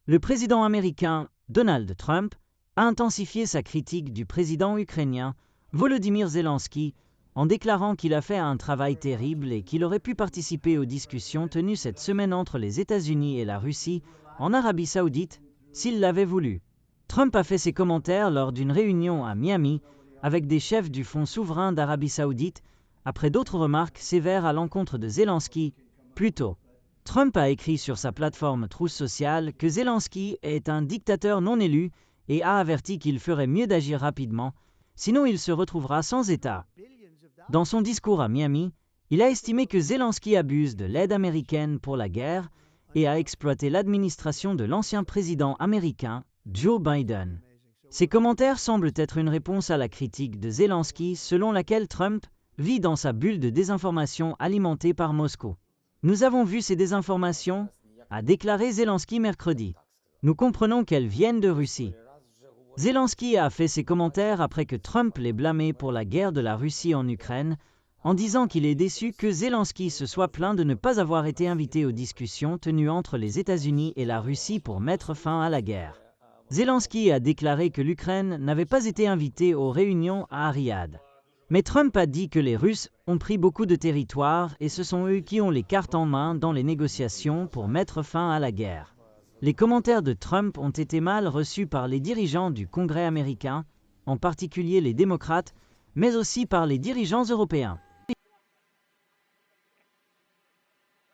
Le président américain Donald Trump a intensifié sa critique du président ukrainien Volodymyr Zelensky en déclarant qu'il a fait un travail terrible et qu'il aurait pu participer aux discussions tenues cette semaine entre les États-Unis et la Russie en Arabie Saoudite s'il l'avait voulu. Trump a fait ses commentaires lors d'une réunion à Miami avec des chefs du Fonds souverain d'Arabie Saoudite après d'autres remarques sévères à l'encontre de Zelensky plus tôt. Trump a écrit sur sa plateforme Truth Social que Zelensky est un dictateur non élu et a averti qu'il ferait mieux d'agir rapidement, sinon il se retrouvera sans État. Dans son discours à Miami, il a estimé que Zelensky abuse de l'aide américaine pour la guerre et a exploité l'administration de l'ancien président américain, Joe Biden. Ces commentaires semblent être une réponse à la critique de Zelensky selon laquelle Trump vit dans sa bulle de désinformation alimentée par Moscou. Nous avons vu ces désinformations, a déclaré Zelensky mercredi. Nous comprenons qu'elles viennent de Russie. Zelensky a fait ses commentaires après que Trump l'ait blâmé pour la guerre de la Russie en Ukraine, en disant qu'il est déçu que Zelensky se soit plaint de ne pas avoir été invité aux discussions tenues entre les États-Unis et la Russie pour mettre fin à la guerre. Zelensky a déclaré que l'Ukraine n'avait pas été invitée aux réunions à Riyad. Mais Trump a dit que les Russes ont pris beaucoup de territoire et ce sont eux qui ont les cartes en main dans les négociations pour mettre fin à la guerre. Les commentaires de Trump ont été mal reçus par les dirigeants du Congrès américain, en particulier les démocrates, mais aussi par les dirigeants européens.